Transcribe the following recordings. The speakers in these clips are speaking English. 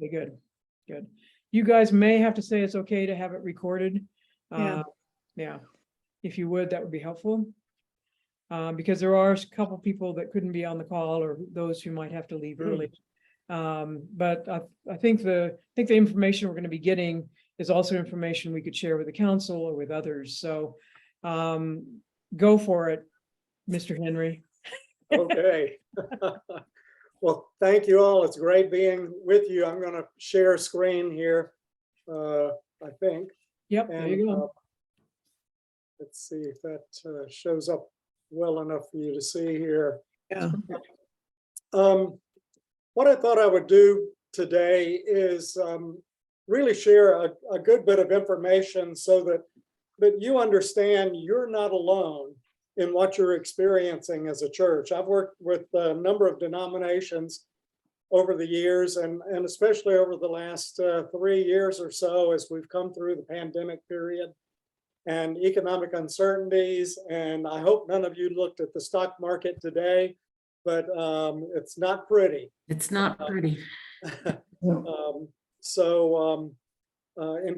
Okay, good, good. You guys may have to say it's okay to have it recorded. Yeah. Yeah, if you would, that would be helpful. Because there are a couple people that couldn't be on the call or those who might have to leave early. But I think the information we're going to be getting is also information we could share with the council or with others. So go for it, Mr. Henry. Okay. Well, thank you all. It's great being with you. I'm going to share screen here, I think. Yep, there you go. Let's see if that shows up well enough for you to see here. Yeah. What I thought I would do today is really share a good bit of information so that you understand you're not alone in what you're experiencing as a church. I've worked with a number of denominations over the years, and especially over the last 3 years or so as we've come through the pandemic period and economic uncertainties. And I hope none of you looked at the stock market today, but it's not pretty. It's not pretty. In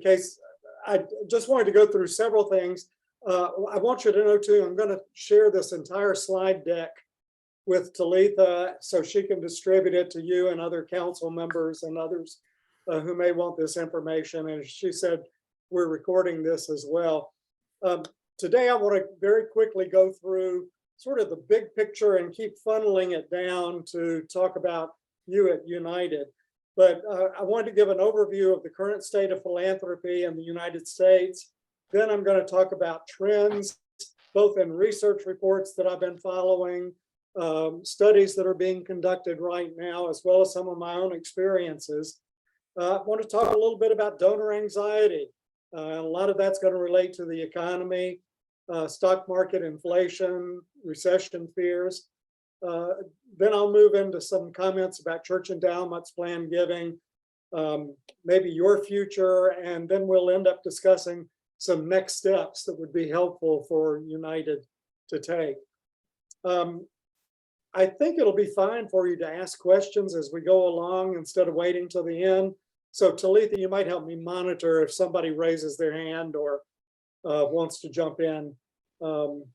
case, I just wanted to go through several things. I want you to know too, I'm going to share this entire slide deck with Talitha so she can distribute it to you and other council members and others who may want this information. And she said, we're recording this as well. Today, I want to very quickly go through sort of the big picture and keep funneling it down to talk about you at United. But I wanted to give an overview of the current state of philanthropy in the United States. Then I'm going to talk about trends, both in research reports that I've been following, studies that are being conducted right now, as well as some of my own experiences. I want to talk a little bit about donor anxiety. A lot of that's going to relate to the economy, stock market, inflation, recession fears. Then I'll move into some comments about church endowments, planned giving, maybe your future, and then we'll end up discussing some next steps that would be helpful for United to take. I think it'll be fine for you to ask questions as we go along instead of waiting till the end. So Talitha, you might help me monitor if somebody raises their hand or wants to jump in. So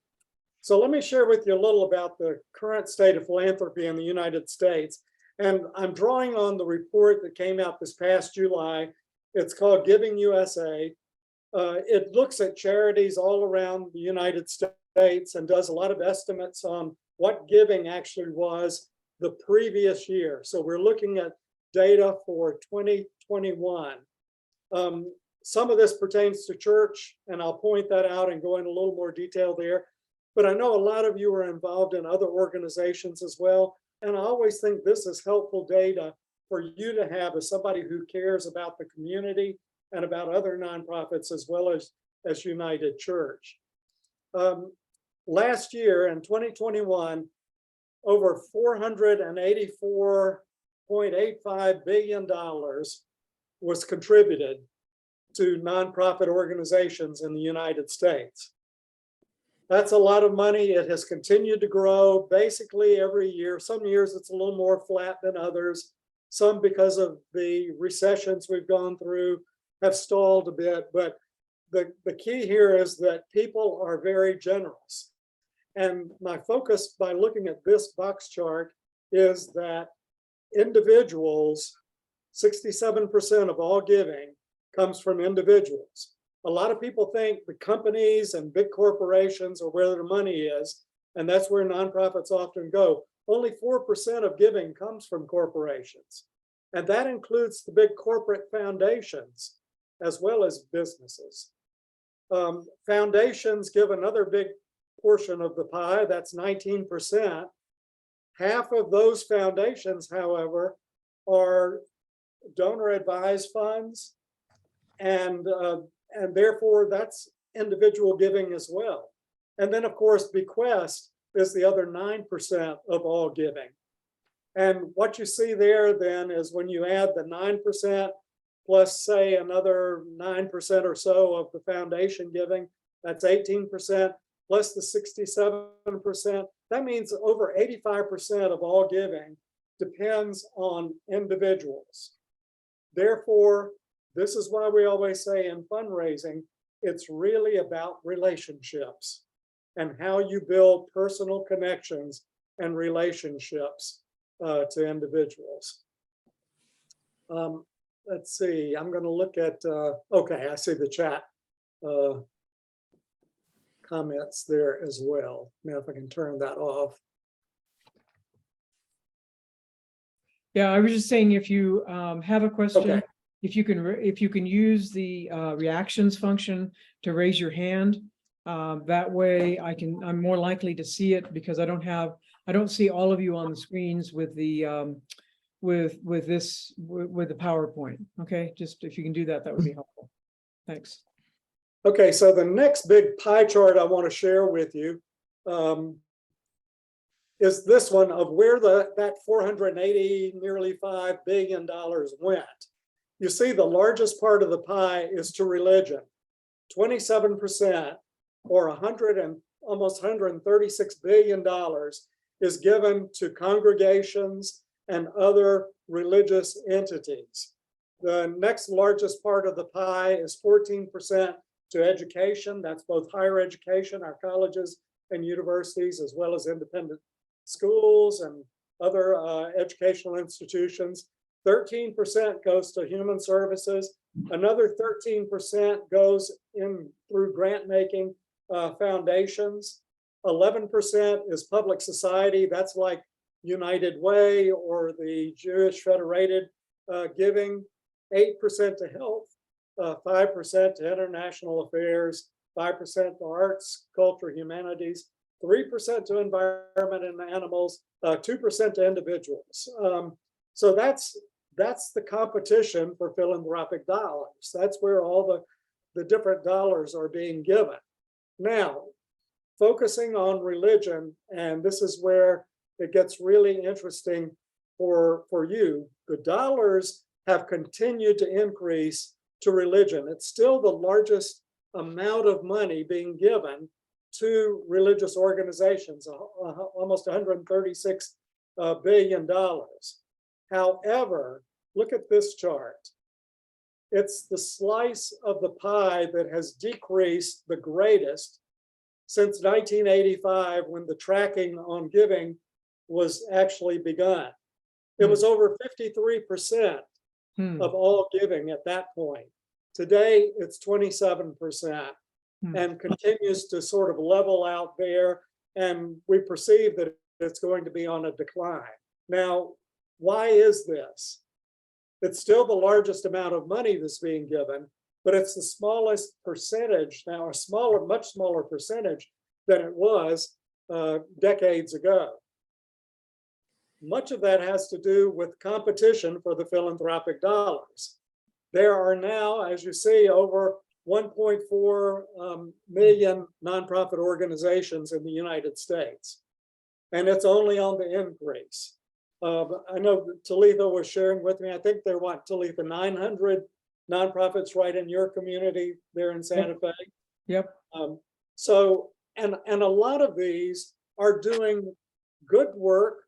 let me share with you a little about the current state of philanthropy in the United States. And I'm drawing on the report that came out this past July. It's called Giving USA. It looks at charities all around the United States and does a lot of estimates on what giving actually was the previous year. So we're looking at data for 2021. Some of this pertains to church, and I'll point that out and go in a little more detail there. But I know a lot of you are involved in other organizations as well. And I always think this is helpful data for you to have as somebody who cares about the community and about other nonprofits as well as United Church. Last year in 2021, over $484.85 billion was contributed to nonprofit organizations in the United States. That's a lot of money. It has continued to grow basically every year. Some years it's a little more flat than others. Some, because of the recessions we've gone through, have stalled a bit. But the key here is that people are very generous. And my focus by looking at this box chart is that individuals, 67% of all giving comes from individuals. A lot of people think the companies and big corporations are where their money is, and that's where nonprofits often go. Only 4% of giving comes from corporations. And that includes the big corporate foundations as well as businesses. Foundations give another big portion of the pie, that's 19%. Half of those foundations, however, are donor advised funds, and therefore that's individual giving as well. And then of course, bequest is the other 9% of all giving. And what you see there then is when you add the 9% plus say another 9% or so of the foundation giving, that's 18%, plus the 67%, that means over 85% of all giving depends on individuals. Therefore, this is why we always say in fundraising, it's really about relationships and how you build personal connections and relationships to individuals. Let's see, I'm going to look at, okay, I see the chat comments there as well. Now, if I can turn that off. Yeah, I was just saying, if you have a question, Okay. if you can use the reactions function to raise your hand, that way I'm more likely to see it, because I don't see all of you on the screens with the with the PowerPoint. Okay, just if you can do that, that would be helpful. Thanks. Okay, so the next big pie chart I want to share with you is this one of where that 480, nearly $5 billion went. You see the largest part of the pie is to religion. 27%, or almost $136 billion is given to congregations and other religious entities. The next largest part of the pie is 14% to education. That's both higher education, our colleges and universities, as well as independent schools and other educational institutions. 13% goes to human services. Another 13% goes in through grant making foundations. 11% is public society. That's like United Way or the Jewish Federated Giving. 8% to health, 5% to international affairs, 5% to arts, culture, humanities, 3% to environment and animals, 2% to individuals. So that's the competition for philanthropic dollars. That's where all the different dollars are being given. Now, focusing on religion, and this is where it gets really interesting for you. The dollars have continued to increase to religion. It's still the largest amount of money being given to religious organizations, almost $136 billion. However, look at this chart. It's the slice of the pie that has decreased the greatest since 1985, when the tracking on giving was actually begun. It was over 53% of all giving at that point. Today, it's 27% and continues to sort of level out there. And we perceive that it's going to be on a decline. Now, why is this? It's still the largest amount of money that's being given, but it's the smallest percentage now, much smaller percentage than it was decades ago. Much of that has to do with competition for the philanthropic dollars. There are now, as you see, over 1.4 million nonprofit organizations in the United States, and it's only on the increase. I know Talitha was sharing with me, I think there were, Talitha, 900 nonprofits right in your community there in Santa Fe. Yep. So, and a lot of these are doing good work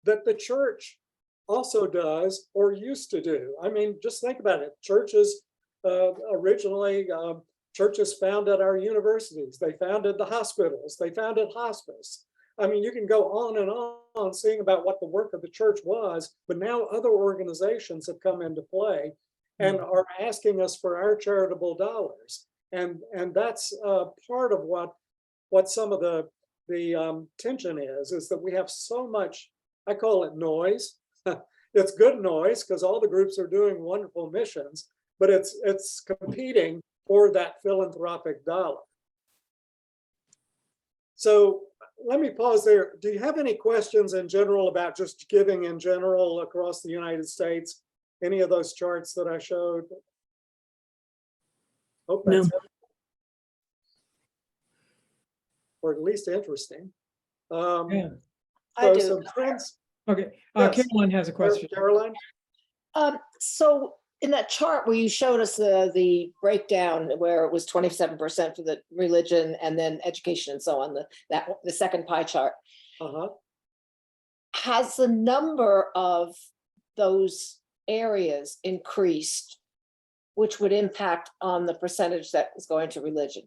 that the church also does or used to do. I mean, just think about it. Churches originally, churches founded our universities. They founded the hospitals. They founded hospice. I mean, you can go on and on seeing about what the work of the church was, but now other organizations have come into play and are asking us for our charitable dollars. And that's part of what some of the tension is that we have so much, I call it noise. It's good noise because all the groups are doing wonderful missions, but it's competing for that philanthropic dollar. So let me pause there. Do you have any questions in general about just giving in general across the United States? Any of those charts that I showed? Hope that's it. Or at least interesting. Yeah. I do. Some trends. Okay. Yes. Caroline has a question. Caroline? So in that chart where you showed us the breakdown where it was 27% for the religion and then education and so on, the second pie chart, Uh-huh. has the number of those areas increased, which would impact on the percentage that is going to religion?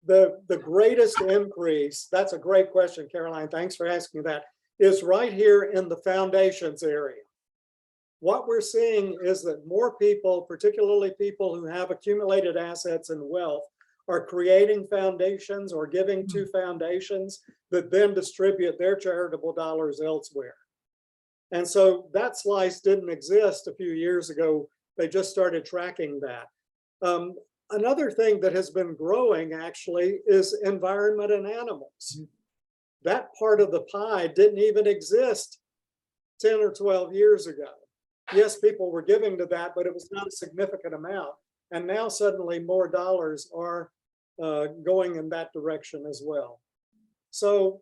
The greatest increase, that's a great question, Caroline, thanks for asking that, is right here in the foundations area. What we're seeing is that more people, particularly people who have accumulated assets and wealth, are creating foundations or giving to foundations that then distribute their charitable dollars elsewhere. And so that slice didn't exist a few years ago. They just started tracking that. Another thing that has been growing actually is environment and animals. That part of the pie didn't even exist 10 or 12 years ago. Yes, people were giving to that, but it was not a significant amount. And now suddenly more dollars are going in that direction as well. So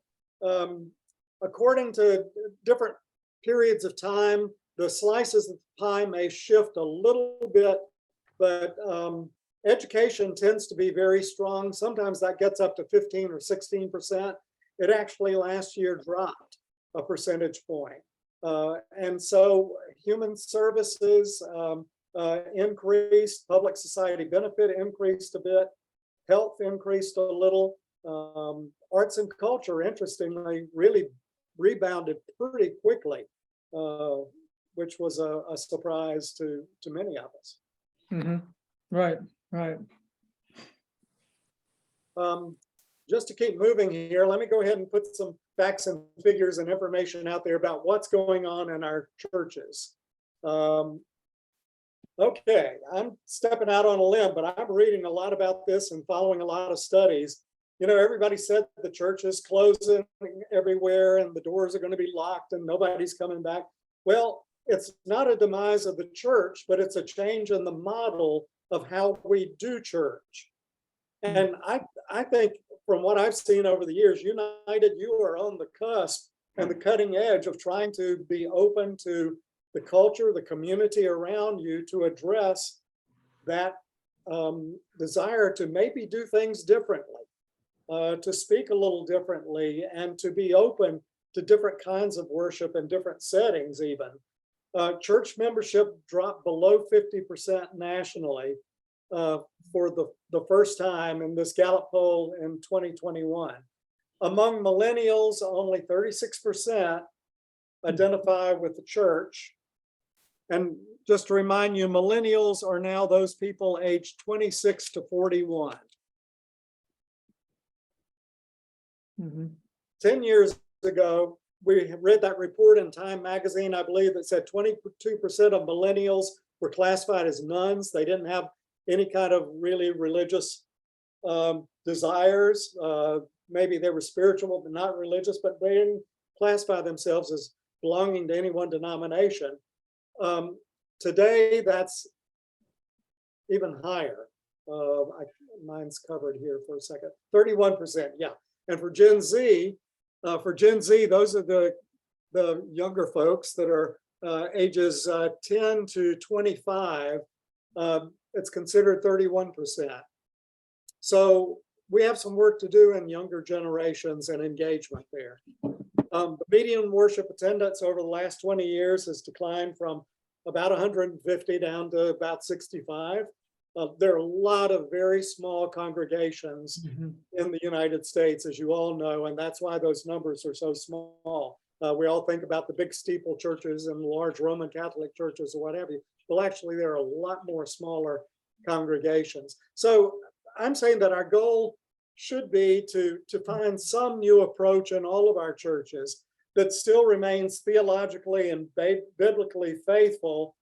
according to different periods of time, the slices of the pie may shift a little bit, but education tends to be very strong. Sometimes that gets up to 15 or 16%. It actually last year dropped a percentage point. And so human services increased, public society benefit increased a bit, health increased a little, arts and culture, interestingly, really rebounded pretty quickly, which was a surprise to many of us. Mm-hmm. Right, right. Just to keep moving here, let me go ahead and put some facts and figures and information out there about what's going on in our churches. Okay, I'm stepping out on a limb, but I'm reading a lot about this and following a lot of studies. You know, everybody said the church is closing everywhere and the doors are going to be locked and nobody's coming back. Well, it's not a demise of the church, but it's a change in the model of how we do church. And I think from what I've seen over the years, United, you are on the cusp and the cutting edge of trying to be open to the culture, the community around you to address that desire to maybe do things differently, to speak a little differently, and to be open to different kinds of worship and different settings even. Church membership dropped below 50% nationally for the first time in this Gallup poll in 2021. Among millennials, only 36% identify with the church. And just to remind you, millennials are now those people aged 26 to 41. 10 years ago, we read that report in Time magazine, I believe, that said 22% of millennials were classified as nuns. They didn't have any kind of really religious desires. Maybe they were spiritual, but not religious, but they didn't classify themselves as belonging to any one denomination. Today, that's even higher. Mine's covered here for a second. 31%, yeah. And for Gen Z, those are the younger folks that are ages 10 to 25. It's considered 31%. So we have some work to do in younger generations and engagement there. The median worship attendance over the last 20 years has declined from about 150 down to about 65. There are a lot of very small congregations in the United States, as you all know, and that's why those numbers are so small. We all think about the big steeple churches and large Roman Catholic churches or whatever. Well, actually, there are a lot more smaller congregations. So I'm saying that our goal should be to find some new approach in all of our churches that still remains theologically and biblically faithful,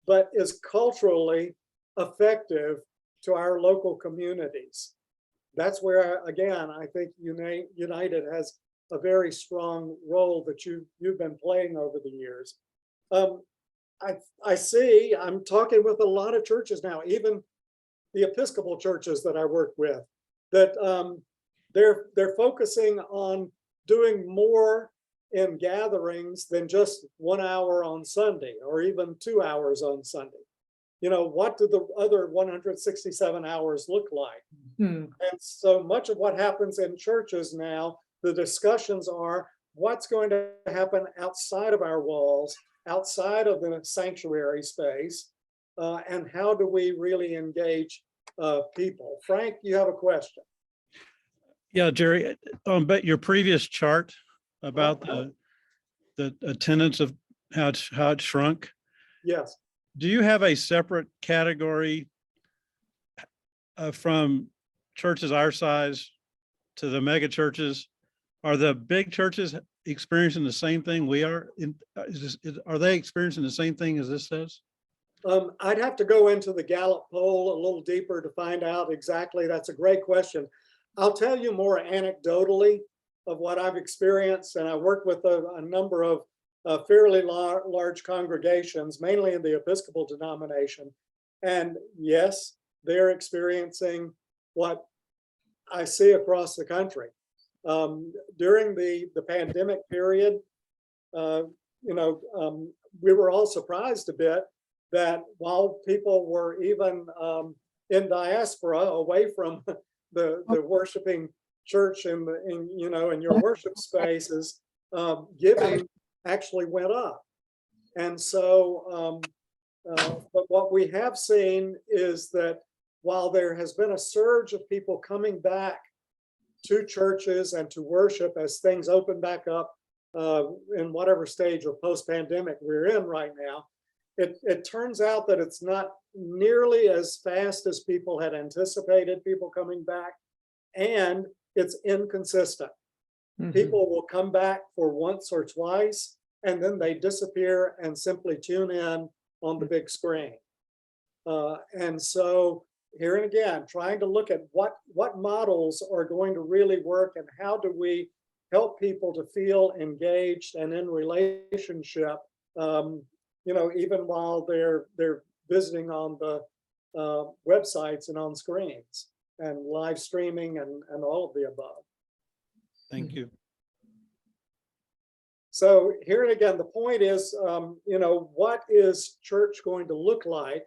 but is culturally effective to our local communities. That's where, again, I think United has a very strong role that you've been playing over the years. I see, I'm talking with a lot of churches now, even the Episcopal churches that I work with, that they're focusing on doing more in gatherings than just 1 hour on Sunday or even 2 hours on Sunday. You know, what do the other 167 hours look like? And so much of what happens in churches now, the discussions are what's going to happen outside of our walls outside of the sanctuary space? And how do we really engage people? Frank, you have a question. Yeah, Jerry, but your previous chart about the attendance of how it shrunk, Yes. do you have a separate category from churches our size to the mega churches? Are the big churches experiencing the same thing we are? Are they experiencing the same thing as this says? I'd have to go into the Gallup poll a little deeper to find out exactly. That's a great question. I'll tell you more anecdotally of what I've experienced, and I work with a number of fairly large congregations, mainly in the Episcopal denomination. And yes, they're experiencing what I see across the country. During the pandemic period, we were all surprised a bit that while people were even in diaspora, away from the worshiping church in your worship spaces, giving actually went up. And so, but what we have seen is that while there has been a surge of people coming back to churches and to worship as things open back up in whatever stage of post-pandemic we're in right now, it turns out that it's not nearly as fast as people had anticipated people coming back, and it's inconsistent. People will come back for once or twice, and then they disappear and simply tune in on the big screen. And so here and again, trying to look at what models are going to really work and how do we help people to feel engaged and in relationship, even while they're visiting on the websites and on screens and live streaming and all of the above. Thank you. So here and again, the point is, what is church going to look like,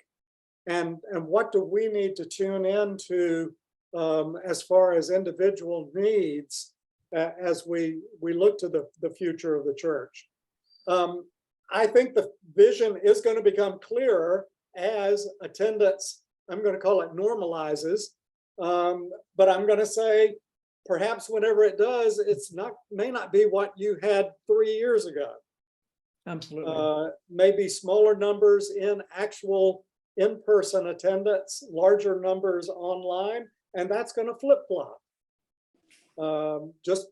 and what do we need to tune into as far as individual needs as we look to the future of the church. I think the vision is going to become clearer as attendance, I'm going to call it, normalizes, but I'm going to say, perhaps whenever it does, may not be what you had 3 years ago. Absolutely. Maybe smaller numbers in actual in-person attendance, larger numbers online, and that's going to flip-flop. Just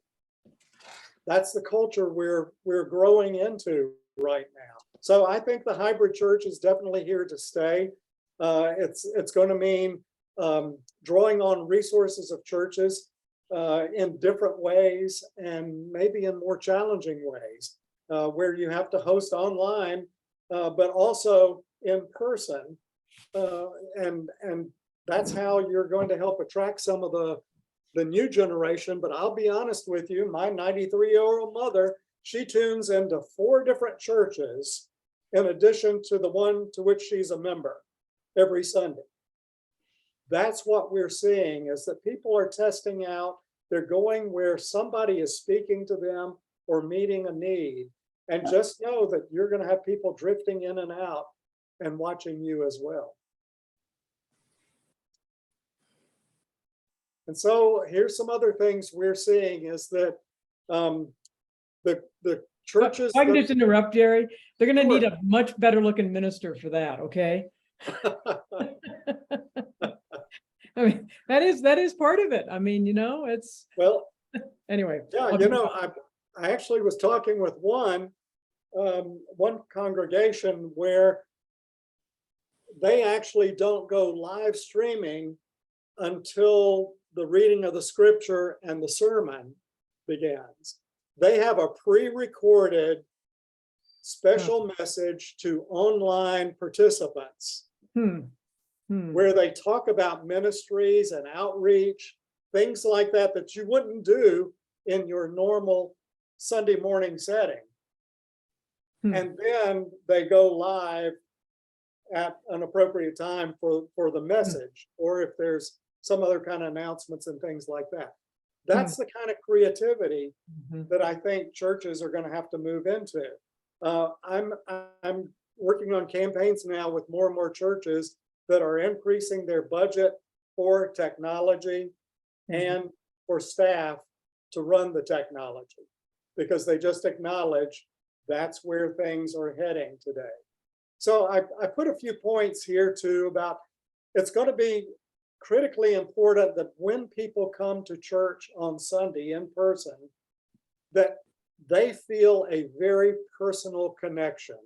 that's the culture we're growing into right now. So I think the hybrid church is definitely here to stay. It's going to mean drawing on resources of churches in different ways, and maybe in more challenging ways, where you have to host online, but also in person. And that's how you're going to help attract some of the new generation. But I'll be honest with you, my 93-year-old mother, she tunes into 4 different churches in addition to the one to which she's a member every Sunday. That's what we're seeing, is that people are testing out. They're going where somebody is speaking to them or meeting a need. And just know that you're going to have people drifting in and out and watching you as well. And so here's some other things we're seeing is that the churches. If I can just interrupt, Jerry. They're going to need a much better looking minister for that. Okay. I mean, that is part of it. I mean, it's well, anyway. Yeah, I actually was talking with one congregation where they actually don't go live streaming until the reading of the scripture and the sermon begins. They have a pre-recorded special message to online participants where they talk about ministries and outreach, things like that you wouldn't do in your normal Sunday morning setting. And then they go live at an appropriate time for the message, or if there's some other kind of announcements and things like that. That's the kind of creativity that I think churches are going to have to move into. I'm working on campaigns now with more and more churches that are increasing their budget for technology and for staff to run the technology, because they just acknowledge that's where things are heading today. So I put a few points here too about it's going to be critically important that when people come to church on Sunday in person, that they feel a very personal connection.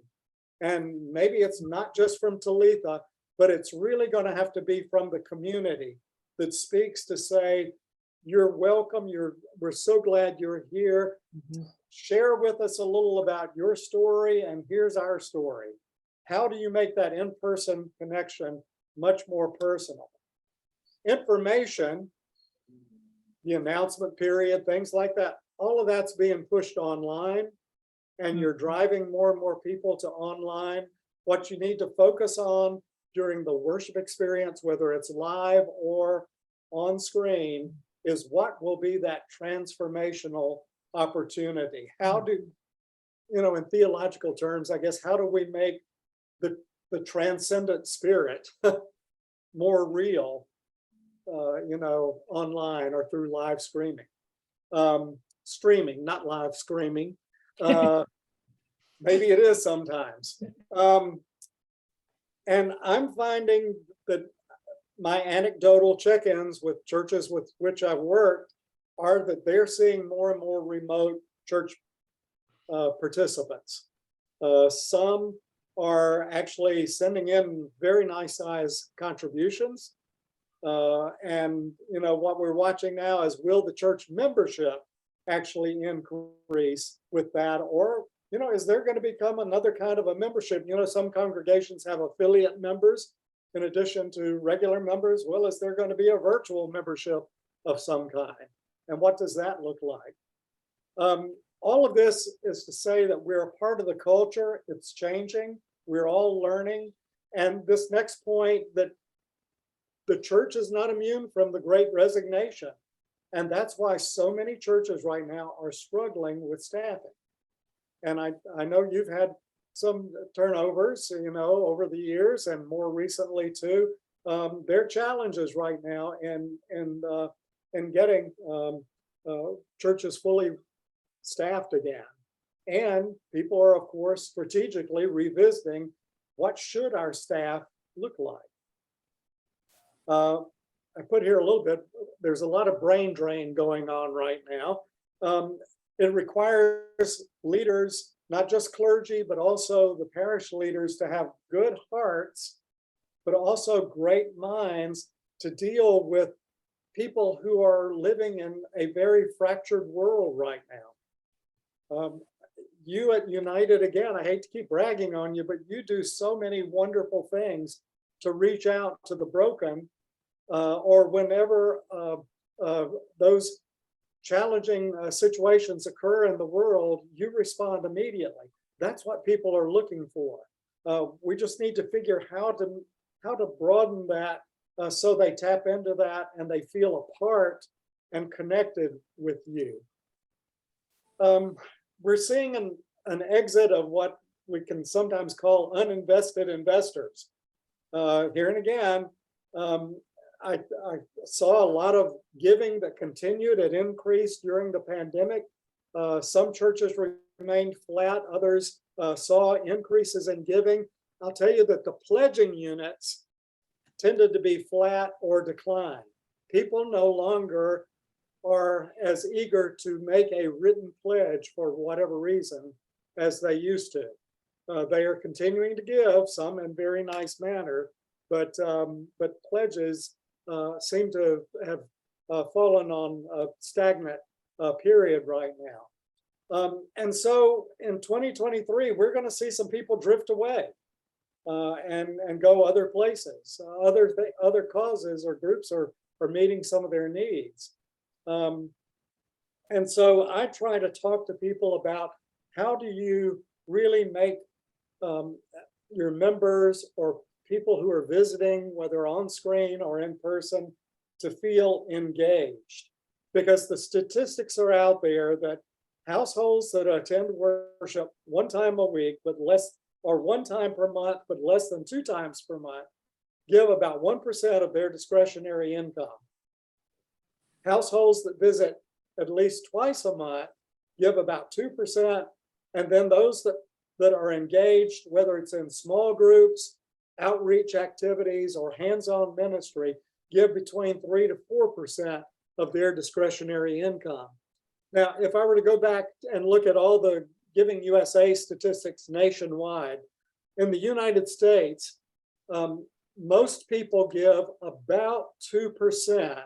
And maybe it's not just from Talitha, but it's really going to have to be from the community that speaks to say, you're welcome, we're so glad you're here. Share with us a little about your story, and here's our story. How do you make that in-person connection much more personal? Information, the announcement period, things like that, all of that's being pushed online, and you're driving more and more people to online. What you need to focus on during the worship experience, whether it's live or on screen, is what will be that transformational opportunity. How do, in theological terms, I guess, how do we make the transcendent spirit more real, online or through live streaming? Streaming, not live screaming. Maybe it is sometimes. And I'm finding that my anecdotal check-ins with churches with which I've worked are that they're seeing more and more remote church participants. Some are actually sending in very nice size contributions. And what we're watching now is, will the church membership actually increase with that? Or, is there going to become another kind of a membership? Some congregations have affiliate members in addition to regular members. Well, is there going to be a virtual membership of some kind? And what does that look like? All of this is to say that we're a part of the culture. It's changing. We're all learning. And this next point, that the church is not immune from the Great Resignation. And that's why so many churches right now are struggling with staffing. And I know you've had some turnovers, over the years, and more recently too. There are challenges right now in getting churches fully staffed again. And people are, of course, strategically revisiting what should our staff look like. I put here a little bit, there's a lot of brain drain going on right now. It requires leaders, not just clergy, but also the parish leaders, to have good hearts, but also great minds to deal with people who are living in a very fractured world right now. You at United, again, I hate to keep bragging on you, but you do so many wonderful things to reach out to the broken, or whenever those challenging situations occur in the world, you respond immediately. That's what people are looking for. We just need to figure how to broaden that so they tap into that and they feel a part and connected with you. We're seeing an exit of what we can sometimes call uninvested investors. Here and again, I saw a lot of giving that continued. It increased during the pandemic. Some churches remained flat. Others saw increases in giving. I'll tell you that the pledging units tended to be flat or decline. People no longer are as eager to make a written pledge for whatever reason as they used to. They are continuing to give, some in very nice manner, but pledges seem to have fallen on a stagnant period right now. And so in 2023, we're going to see some people drift away and go other places. Other causes or groups are meeting some of their needs. And so I try to talk to people about, how do you really make your members or people who are visiting, whether on screen or in person, to feel engaged? Because the statistics are out there that households that attend worship one time a week, but less, or one time per month, but less than 2 times per month, give about 1% of their discretionary income. Households that visit at least twice a month give about 2%. And then those that are engaged, whether it's in small groups, outreach activities, or hands-on ministry, give between 3 to 4% of their discretionary income. Now, if I were to go back and look at all the Giving USA statistics nationwide, in the United States, most people give about 2%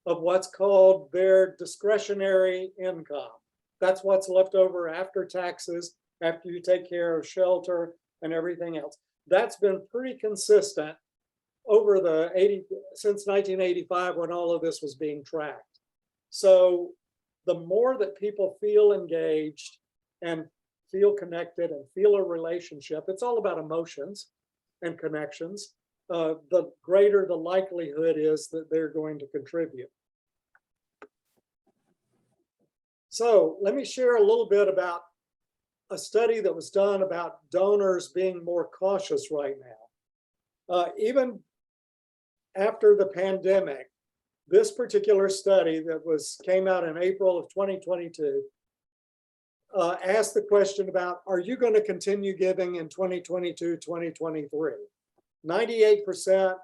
of what's called their discretionary income. That's what's left over after taxes, after you take care of shelter and everything else. That's been pretty consistent over since 1985, when all of this was being tracked. So the more that people feel engaged and feel connected and feel a relationship, it's all about emotions and connections, the greater the likelihood is that they're going to contribute. So let me share a little bit about a study that was done about donors being more cautious right now. Even after the pandemic, this particular study that came out in April of 2022 asked the question about, are you going to continue giving in 2022, 2023? 98%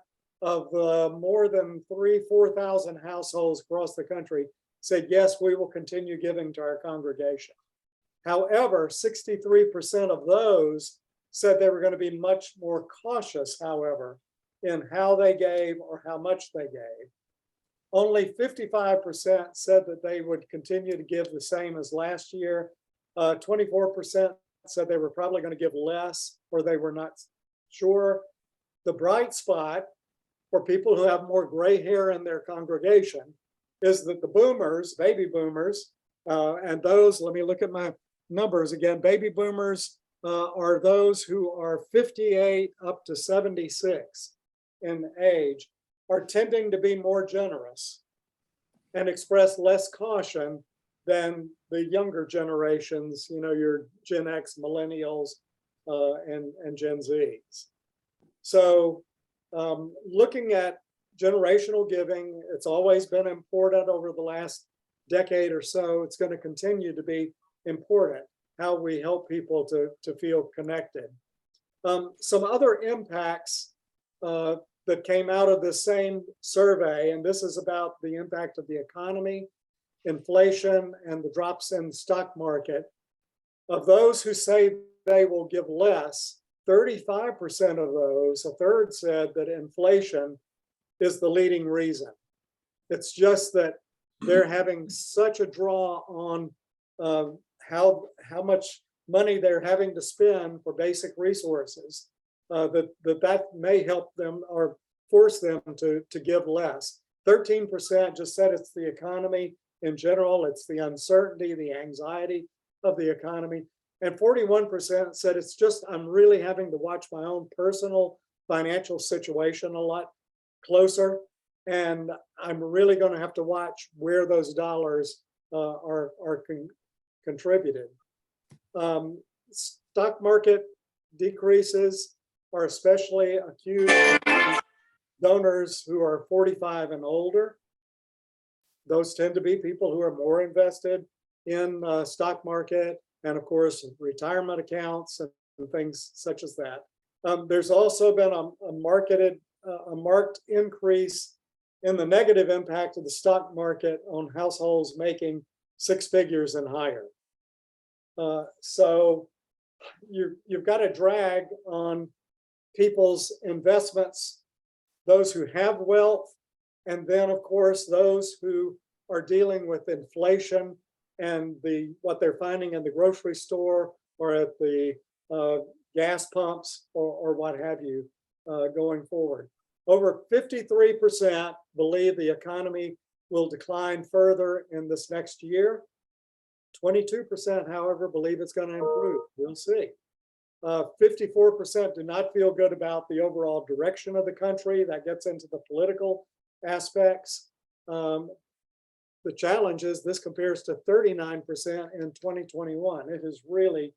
of the more than 4,000 households across the country said, yes, we will continue giving to our congregation. However, 63% of those said they were going to be much more cautious, however, in how they gave or how much they gave. Only 55% said that they would continue to give the same as last year. 24% said they were probably going to give less, or they were not sure. The bright spot for people who have more gray hair in their congregation is that the boomers, baby boomers, and those, let me look at my numbers again, baby boomers are those who are 58 up to 76 in age, are tending to be more generous and express less caution than the younger generations, you know, your Gen X, millennials, and Gen Zs. So looking at generational giving, it's always been important over the last decade or so. It's going to continue to be important, how we help people to feel connected. Some other impacts that came out of the same survey, and this is about the impact of the economy, inflation, and the drops in the stock market. Of those who say they will give less, 35% of those, a third, said that inflation is the leading reason. It's just that they're having such a draw on how much money they're having to spend for basic resources that may help them or force them to give less. 13% just said it's the economy in general, it's the uncertainty, the anxiety of the economy. And 41% said it's just, I'm really having to watch my own personal financial situation a lot closer. And I'm really going to have to watch where those dollars are contributed. Stock market decreases are especially acute donors who are 45 and older. Those tend to be people who are more invested in stock market and, of course, retirement accounts and things such as that. There's also been a marked increase in the negative impact of the stock market on households making 6 figures and higher. So you've got a drag on people's investments, those who have wealth, and then, of course, those who are dealing with inflation and what they're finding in the grocery store or at the gas pumps or what have you going forward. Over 53% believe the economy will decline further in this next year. 22%, however, believe it's going to improve. We'll see. 54% do not feel good about the overall direction of the country. That gets into the political aspects. the challenge is this compares to 39% in 2021. It has really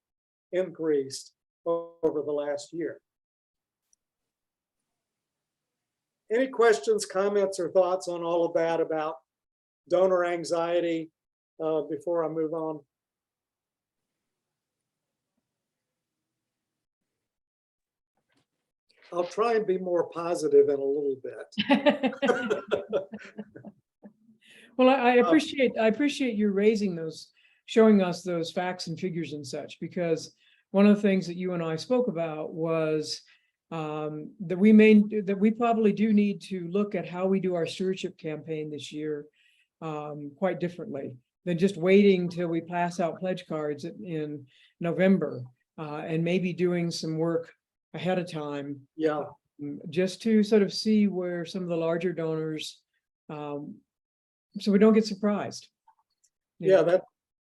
increased over the last year. Any questions, comments, or thoughts on all of that about donor anxiety before I move on? I'll try and be more positive in a little bit. Well, I appreciate you raising those, showing us those facts and figures and such, because one of the things that you and I spoke about was that we probably do need to look at how we do our stewardship campaign this year quite differently than just waiting till we pass out pledge cards in November and maybe doing some work ahead of time. Yeah. Just to sort of see where some of the larger donors, so we don't get surprised. Yeah,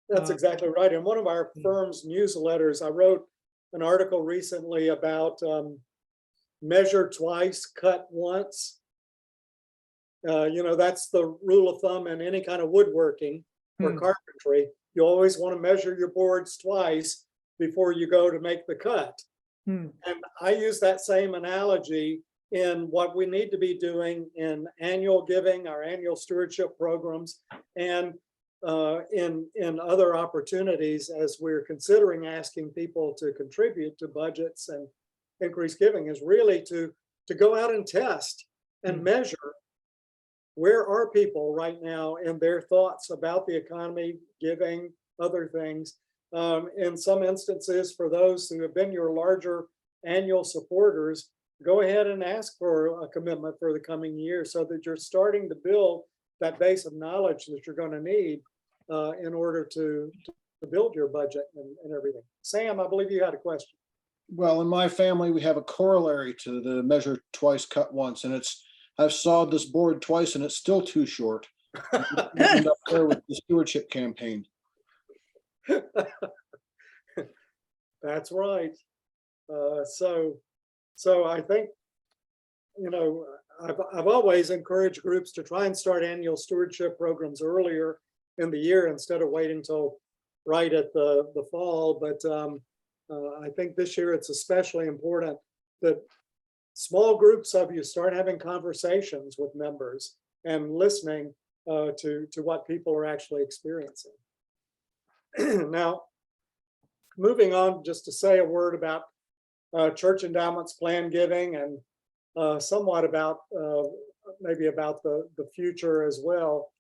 that's exactly right. In one of our firm's newsletters, I wrote an article recently about measure twice, cut once. That's the rule of thumb in any kind of woodworking or carpentry. You always want to measure your boards twice before you go to make the cut. And I use that same analogy in what we need to be doing in annual giving, our annual stewardship programs, and in other opportunities as we're considering asking people to contribute to budgets and increase giving, is really to go out and test and measure where are people right now in their thoughts about the economy, giving, other things. In some instances, for those who have been your larger annual supporters, go ahead and ask for a commitment for the coming year so that you're starting to build that base of knowledge that you're going to need in order to build your budget and everything. Sam, I believe you had a question. Well, in my family, we have a corollary to the measure twice, cut once, and I've sawed this board twice and it's still too short. End up there with the stewardship campaign. That's right. So I think, I've always encouraged groups to try and start annual stewardship programs earlier in the year instead of waiting till right at the fall. But I think this year it's especially important that small groups of you start having conversations with members and listening to what people are actually experiencing. Now, moving on, just to say a word about church endowments, plan giving, and somewhat about maybe about the future as well.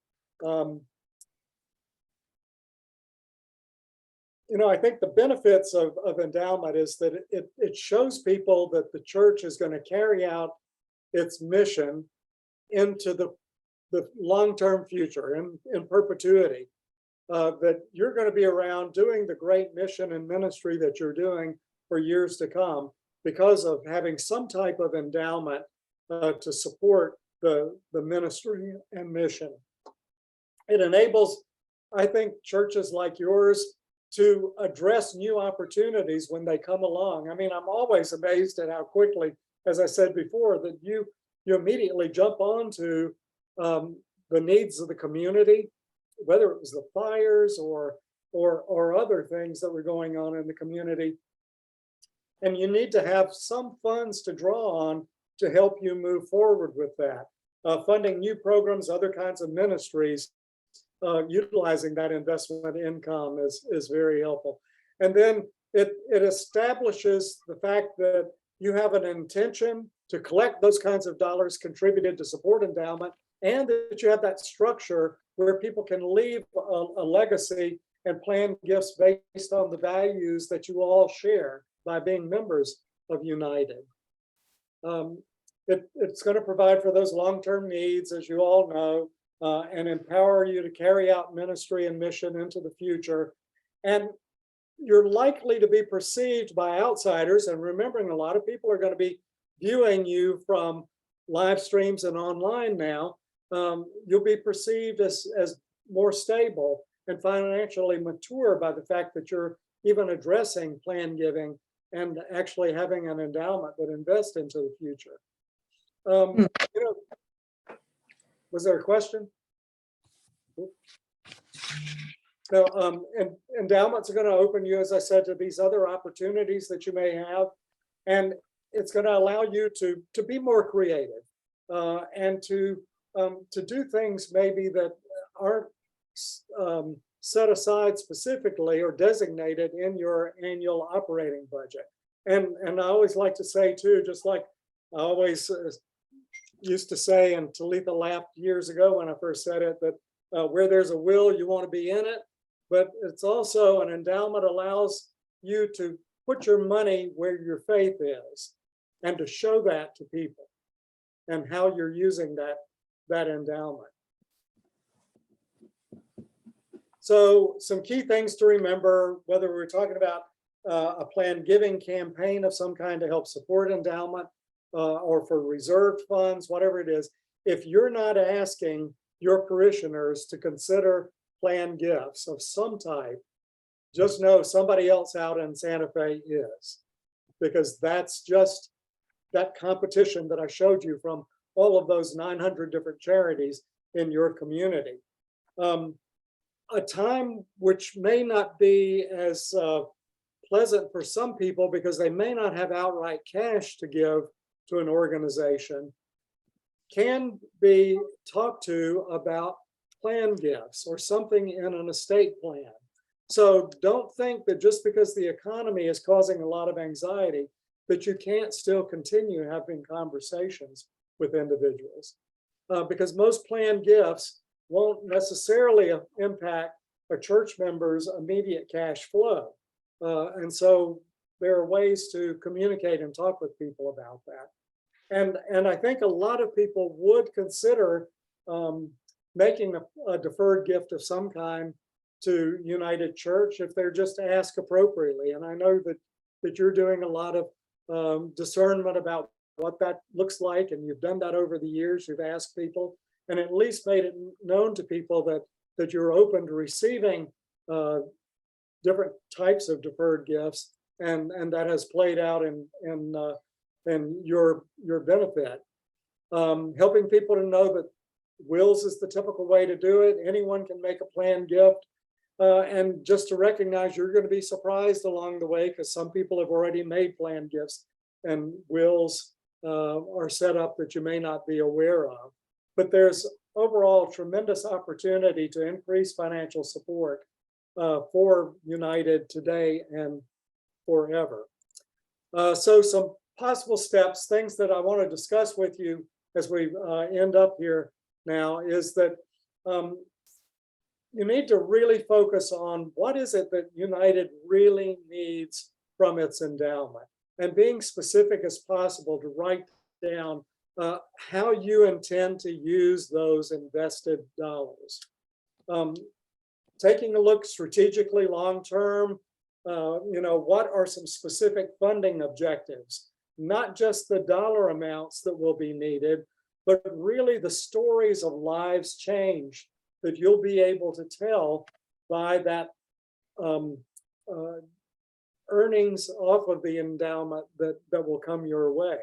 I think the benefits of endowment is that it shows people that the church is going to carry out its mission into the long-term future, in perpetuity. That you're going to be around doing the great mission and ministry that you're doing for years to come because of having some type of endowment to support the ministry and mission. It enables, I think, churches like yours to address new opportunities when they come along. I mean, I'm always amazed at how quickly, as I said before, that you immediately jump onto the needs of the community, whether it was the fires or other things that were going on in the community. And you need to have some funds to draw on to help you move forward with that. Funding new programs, other kinds of ministries, utilizing that investment income is very helpful. And then it establishes the fact that you have an intention to collect those kinds of dollars contributed to support endowment, and that you have that structure where people can leave a legacy and plan gifts based on the values that you all share by being members of United. It's going to provide for those long-term needs, as you all know, and empower you to carry out ministry and mission into the future. And you're likely to be perceived by outsiders, and remembering a lot of people are going to be viewing you from live streams and online now. You'll be perceived as more stable and financially mature by the fact that you're even addressing plan giving and actually having an endowment that invests into the future. Was there a question? Now, and endowments are going to open you, as I said, to these other opportunities that you may have. And it's going to allow you to be more creative and to do things maybe that aren't set aside specifically or designated in your annual operating budget. And I always like to say too, just like I always used to say, and Talitha laughed years ago when I first said it, that where there's a will, you want to be in it. But it's also an endowment allows you to put your money where your faith is and to show that to people and how you're using that endowment. So some key things to remember, whether we're talking about a planned giving campaign of some kind to help support endowment or for reserved funds, whatever it is, if you're not asking your parishioners to consider planned gifts of some type, just know somebody else out in Santa Fe is, because that's just that competition that I showed you from all of those 900 different charities in your community. A time which may not be as pleasant for some people because they may not have outright cash to give to an organization can be talked to about plan gifts or something in an estate plan. So don't think that just because the economy is causing a lot of anxiety, that you can't still continue having conversations with individuals. Because most planned gifts won't necessarily impact a church member's immediate cash flow. And so there are ways to communicate and talk with people about that. And I think a lot of people would consider making a deferred gift of some kind to United Church if they're just asked appropriately. And I know that you're doing a lot of discernment about what that looks like, and you've done that over the years. You've asked people and at least made it known to people that you're open to receiving different types of deferred gifts, and that has played out in your benefit. Helping people to know that wills is the typical way to do it. Anyone can make a planned gift. And just to recognize you're going to be surprised along the way, because some people have already made planned gifts and wills are set up that you may not be aware of. But there's overall tremendous opportunity to increase financial support for United today and forever. So some possible steps, things that I want to discuss with you as we end up here now, is that you need to really focus on what is it that United really needs from its endowment, and being specific as possible to write down how you intend to use those invested dollars. Taking a look strategically long-term, what are some specific funding objectives? Not just the dollar amounts that will be needed, but really the stories of lives changed that you'll be able to tell by that earnings off of the endowment that will come your way.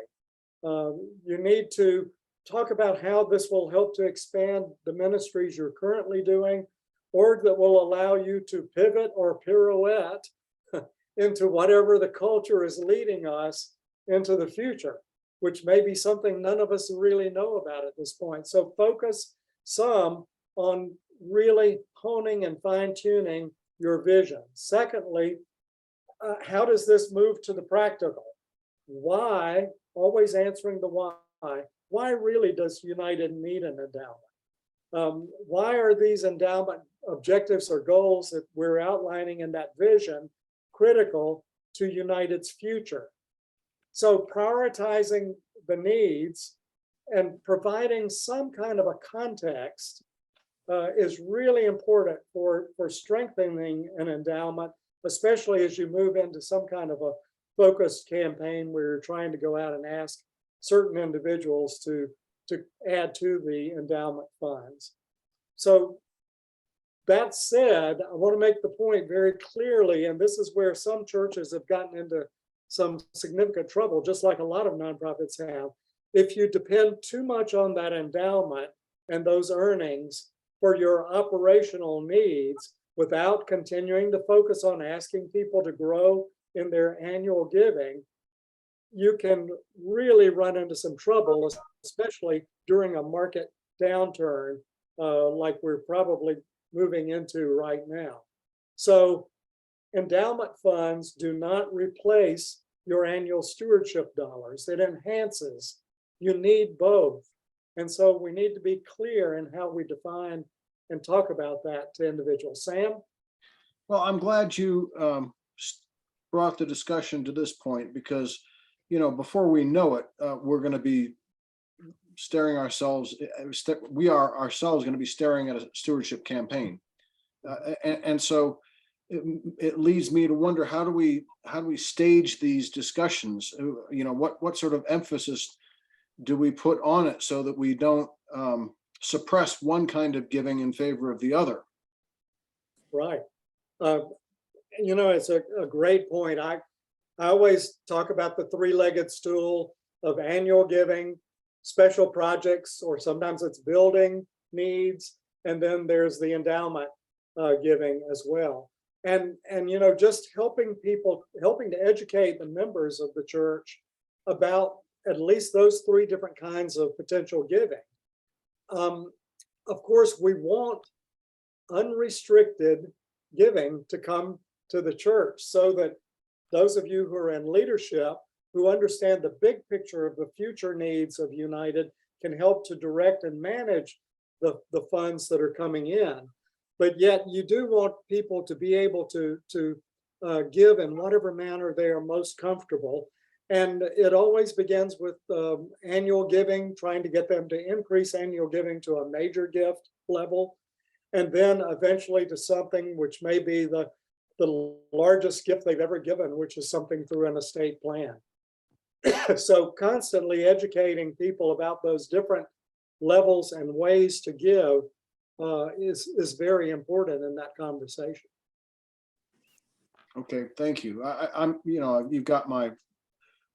You need to talk about how this will help to expand the ministries you're currently doing, or that will allow you to pivot or pirouette into whatever the culture is leading us into the future, which may be something none of us really know about at this point. So focus some on really honing and fine-tuning your vision. Secondly, how does this move to the practical? Why, always answering the why really does United need an endowment? Why are these endowment objectives or goals that we're outlining in that vision critical to United's future? So prioritizing the needs and providing some kind of a context is really important for strengthening an endowment, especially as you move into some kind of a focused campaign where you're trying to go out and ask certain individuals to add to the endowment funds. So that said, I want to make the point very clearly, and this is where some churches have gotten into some significant trouble, just like a lot of nonprofits have. If you depend too much on that endowment and those earnings, for your operational needs without continuing to focus on asking people to grow in their annual giving, you can really run into some trouble, especially during a market downturn like we're probably moving into right now. So endowment funds do not replace your annual stewardship dollars. It enhances. You need both. And so we need to be clear in how we define and talk about that to individuals. Sam? Well, I'm glad you brought the discussion to this point because, you know, before we know it, we're going to be staring ourselves, we are ourselves going to be staring at a stewardship campaign. And so it leads me to wonder, how do we stage these discussions? You know, what sort of emphasis do we put on it so that we don't suppress one kind of giving in favor of the other? Right. You know, it's a great point. I always talk about the three-legged stool of annual giving, special projects, or sometimes it's building needs, and then there's the endowment giving as well. And you know, just helping to educate the members of the church about at least those three different kinds of potential giving. Of course, we want unrestricted giving to come to the church so that those of you who are in leadership, who understand the big picture of the future needs of United, can help to direct and manage the funds that are coming in. But yet you do want people to be able to give in whatever manner they are most comfortable. And it always begins with annual giving, trying to get them to increase annual giving to a major gift level, and then eventually to something which may be the largest gift they've ever given, which is something through an estate plan. So constantly educating people about those different levels and ways to give is very important in that conversation. Okay, thank you. I'm, you know, you've got my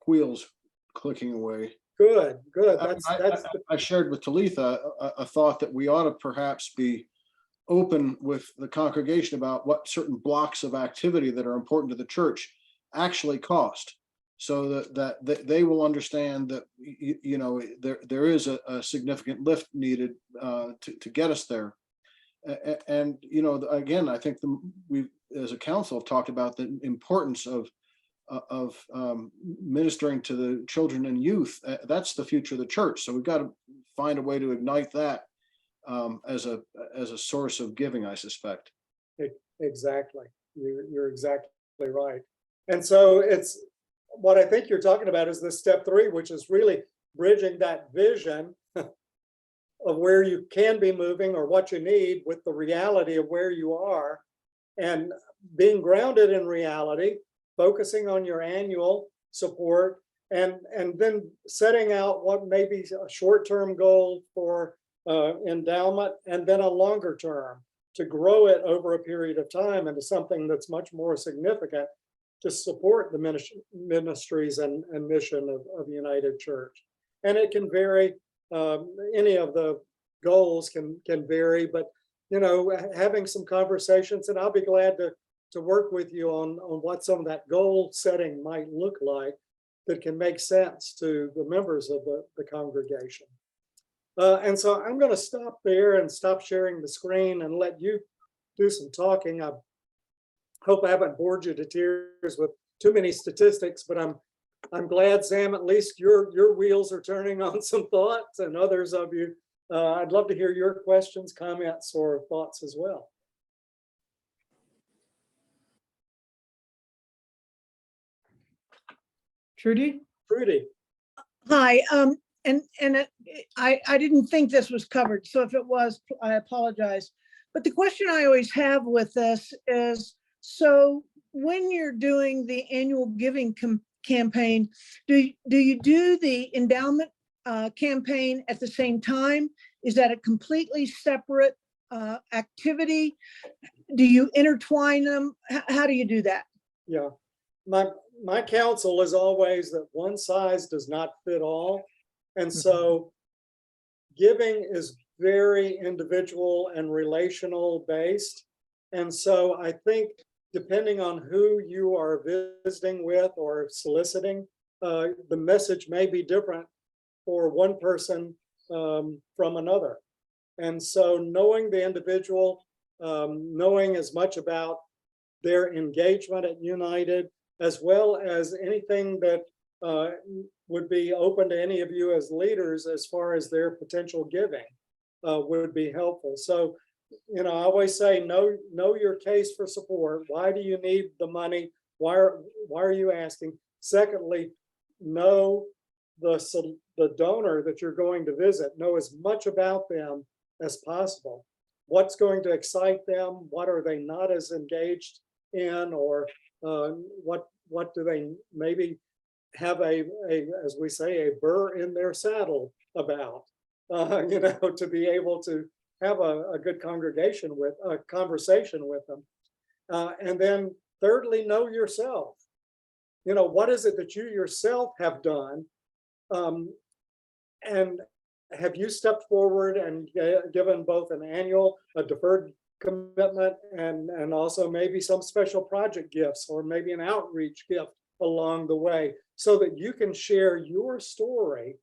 wheels clicking away. Good. I shared with Talitha a thought that we ought to perhaps be open with the congregation about what certain blocks of activity that are important to the church actually cost, so that they will understand that, you know, there is a significant lift needed to get us there. And you know, again, I think we as a council have talked about the importance of ministering to the children and youth. That's the future of the church. So we've got to find a way to ignite that as a source of giving, I suspect. Exactly. You're exactly right. And so it's what I think you're talking about is this step 3, which is really bridging that vision of where you can be moving or what you need with the reality of where you are, and being grounded in reality, focusing on your annual support, and then setting out what may be a short-term goal for endowment, and then a longer term to grow it over a period of time into something that's much more significant to support the ministries and mission of United Church. And it can vary. Any of the goals can vary, but you know, having some conversations, and I'll be glad to work with you on what some of that goal setting might look like that can make sense to the members of the congregation. And so I'm going to stop there and stop sharing the screen and let you do some talking. I hope I haven't bored you to tears with too many statistics, but I'm glad, Sam, at least your wheels are turning on some thoughts, and others of you. I'd love to hear your questions, comments, or thoughts as well. Trudy? Trudy. Hi, I didn't think this was covered, so if it was, I apologize. But the question I always have with this is, so when you're doing the annual giving campaign, do you do the endowment campaign at the same time? Is that a completely separate activity? Do you intertwine them? How do you do that? Yeah, my counsel is always that one size does not fit all. And so giving is very individual and relational based. And so I think depending on who you are visiting with or soliciting, the message may be different for one person from another. And so knowing the individual, knowing as much about their engagement at United, as well as anything that would be open to any of you as leaders as far as their potential giving would be helpful. So, I always say, know your case for support. Why do you need the money? Why are you asking? Secondly, know the donor that you're going to visit. Know as much about them as possible. What's going to excite them? What are they not as engaged in? Or what do they maybe have as we say, a burr in their saddle about? To be able to have a good conversation with them. And then thirdly, know yourself. What is it that you yourself have done? And have you stepped forward and given both an annual, a deferred commitment, and also maybe some special project gifts or maybe an outreach gift along the way, so that you can share your story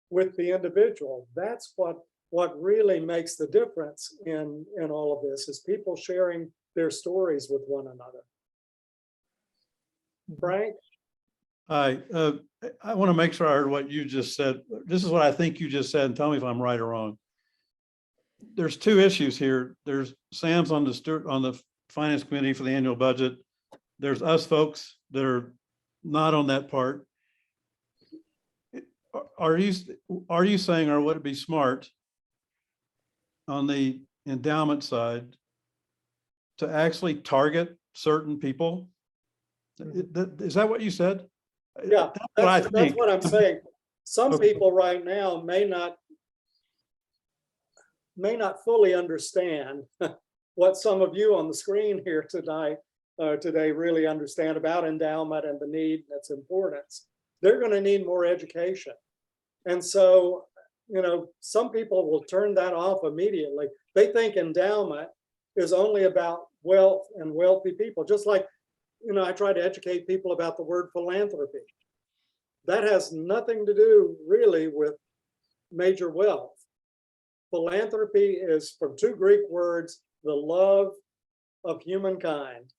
with the individual? That's what really makes the difference in all of this, is people sharing their stories with one another. Frank? I want to make sure I heard what you just said. This is what I think you just said, and tell me if I'm right or wrong. There's two issues here. There's Sam's on the finance committee for the annual budget. There's us folks that are not on that part. Are you saying, or would it be smart on the endowment side to actually target certain people? Is that what you said? Yeah, that's what I'm saying. Some Okay. people right now may not fully understand what some of you on the screen here today really understand about endowment and the need and its importance. They're going to need more education. And so, some people will turn that off immediately. They think endowment is only about wealth and wealthy people, just like, I try to educate people about the word philanthropy. That has nothing to do really with major wealth. Philanthropy is from two Greek words, the love of humankind.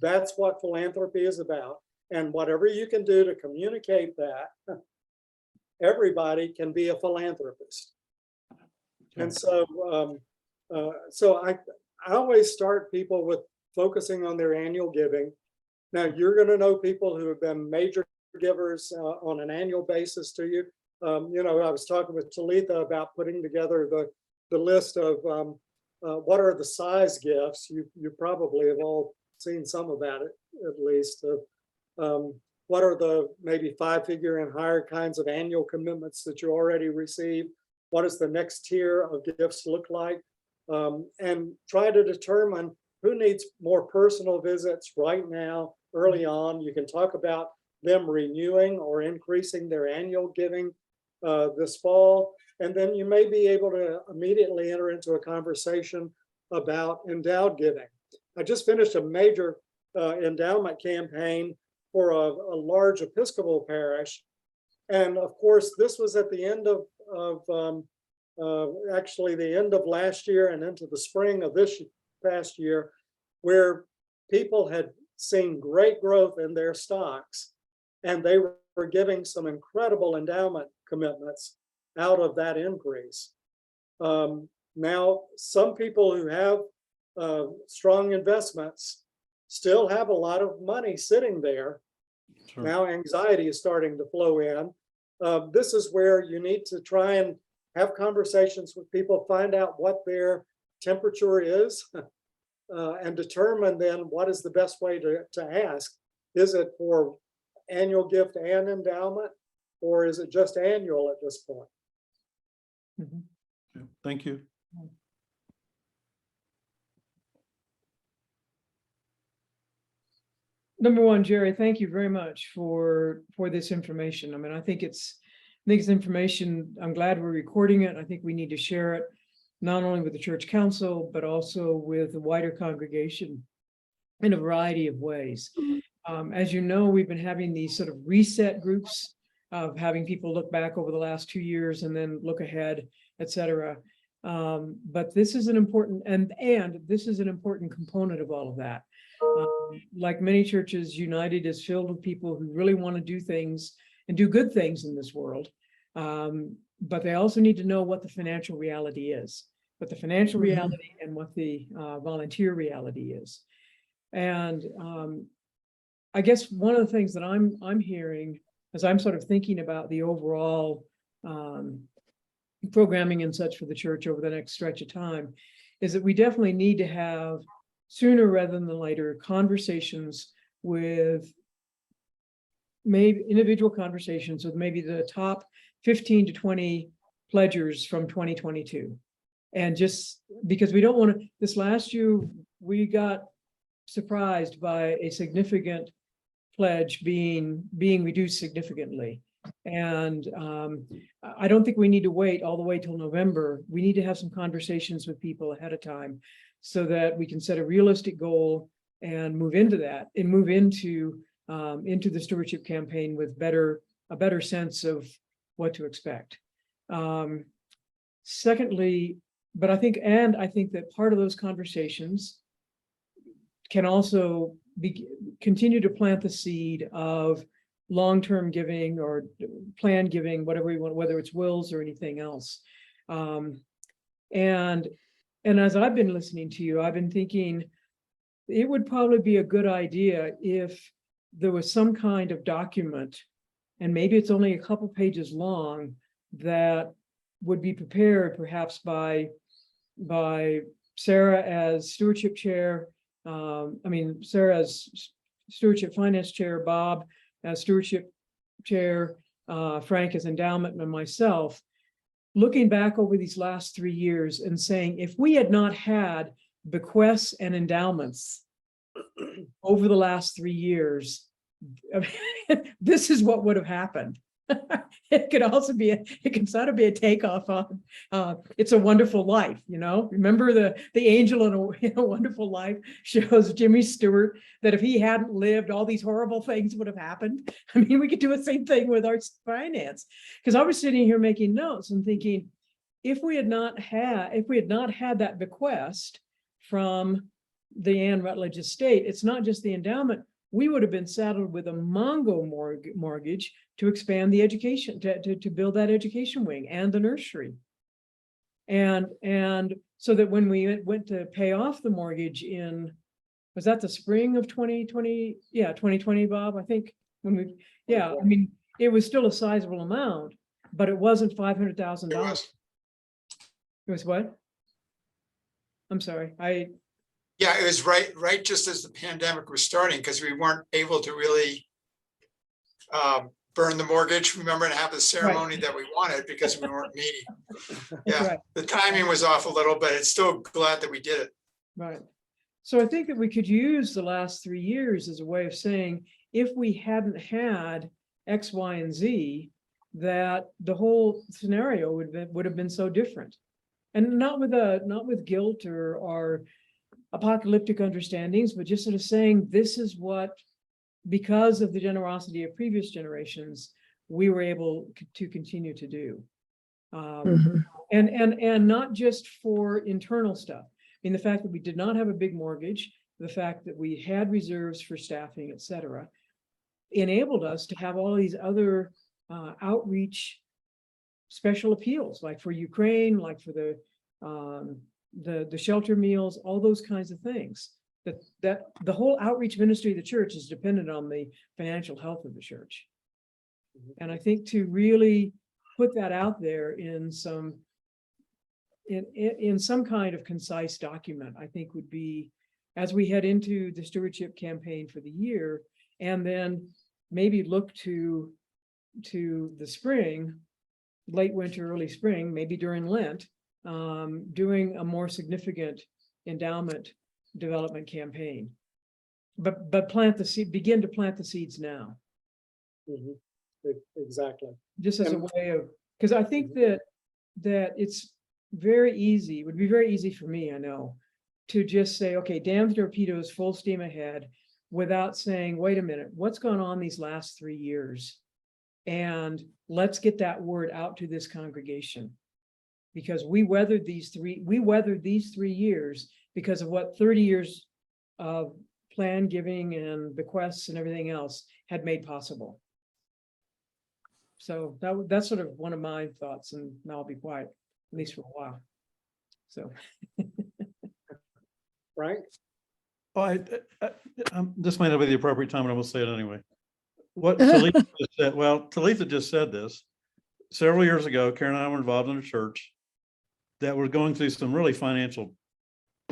That's what philanthropy is about. And whatever you can do to communicate that, everybody can be a philanthropist. And so, I always start people with focusing on their annual giving. Now, you're going to know people who have been major givers on an annual basis to you. I was talking with Talitha about putting together the list of what are the size gifts. You probably have all seen some of that at least. What are the maybe 5-figure and higher kinds of annual commitments that you already receive? What does the next tier of gifts look like? And try to determine who needs more personal visits right now, early on. You can talk about them renewing or increasing their annual giving this fall. And then you may be able to immediately enter into a conversation about endowed giving. I just finished a major endowment campaign for a large Episcopal parish. And of course, this was at the end of actually the end of last year and into the spring of this past year, where people had seen great growth in their stocks, and they were giving some incredible endowment commitments out of that increase. Now, some people who have strong investments still have a lot of money sitting there. Sure. Now anxiety is starting to flow in. This is where you need to try and have conversations with people, find out what their temperature is, and determine then what is the best way to ask. Is it for annual gift and endowment, or is it just annual at this point? Mhm. Okay, thank you. Number one, Jerry, thank you very much for this information. I mean, I think it's information. I'm glad we're recording it. I think we need to share it. not only with the church council, but also with the wider congregation in a variety of ways. As you know, we've been having these sort of reset groups of having people look back over the last 2 years and then look ahead, et cetera. But this is an important, and this is an important component of all of that. Like many churches, United is filled with people who really want to do things and do good things in this world. But they also need to know what the financial reality is, what the financial reality and what the volunteer reality is. And I guess one of the things that I'm hearing as I'm sort of thinking about the overall programming and such for the church over the next stretch of time is that we definitely need to have, sooner rather than later, conversations with maybe individual conversations with maybe the top 15 to 20 pledgers from 2022. And just because we don't want to, this last year, we got surprised by a significant pledge being reduced significantly. And I don't think we need to wait all the way till November. We need to have some conversations with people ahead of time so that we can set a realistic goal and move into that and move into the stewardship campaign with a better sense of what to expect. Secondly, but I think that part of those conversations can also continue to plant the seed of long-term giving or planned giving, whatever you want, whether it's wills or anything else. And as I've been listening to you, I've been thinking it would probably be a good idea if there was some kind of document, and maybe it's only a couple pages long, that would be prepared perhaps by Sarah as stewardship chair, Sarah as stewardship finance chair, Bob as stewardship chair, Frank as endowment, and myself, looking back over these last 3 years and saying, if we had not had bequests and endowments over the last 3 years, this is what would have happened. It can sort of be a takeoff on It's a Wonderful Life, remember the angel in a Wonderful Life shows Jimmy Stewart that if he hadn't lived, all these horrible things would have happened. I mean, we could do the same thing with our finance, because I was sitting here making notes and thinking, if we had not had that bequest from the Ann Rutledge estate, it's not just the endowment, we would have been saddled with a Mongo mortgage to expand the education, to build that education wing and the nursery. And so that when we went to pay off the mortgage was that the spring of 2020? Yeah, 2020, Bob, I think it was still a sizable amount, but it wasn't $500,000. It was what? I'm sorry, Yeah, it was right just as the pandemic was starting, because we weren't able to really burn the mortgage, remember, and have the ceremony that we wanted because we weren't meeting. Yeah, right. The timing was off a little, but it's still glad that we did it. Right. So I think that we could use the last 3 years as a way of saying, if we hadn't had X, Y, and Z, that the whole scenario would have been so different. And not with guilt or apocalyptic understandings, but just sort of saying, this is what, because of the generosity of previous generations, we were able to continue to do. And not just for internal stuff. I mean, the fact that we did not have a big mortgage, the fact that we had reserves for staffing, et cetera, enabled us to have all these other outreach special appeals, like for Ukraine, like for the shelter meals, all those kinds of things. That the whole outreach ministry of the church is dependent on the financial health of the church. And I think to really put that out there in some kind of concise document, I think would be, as we head into the stewardship campaign for the year, and then maybe look to the spring, late winter, early spring, maybe during Lent, doing a more significant endowment development campaign, but begin to plant the seeds now. Exactly. Just as a way of, because I think that it's very easy, it would be very easy for me, I know, to just say, okay, damn the torpedoes, full steam ahead, without saying, wait a minute, what's gone on these last 3 years? And let's get that word out to this congregation. Because we weathered these 3 years because of what 30 years of plan giving and bequests and everything else had made possible. So that's sort of one of my thoughts, and now I'll be quiet, at least for a while. So. Frank? Oh, this might not be the appropriate time, but I will say it anyway. What Talitha just said, well, Talitha just said this. Several years ago, Karen and I were involved in a church that was going through some really financial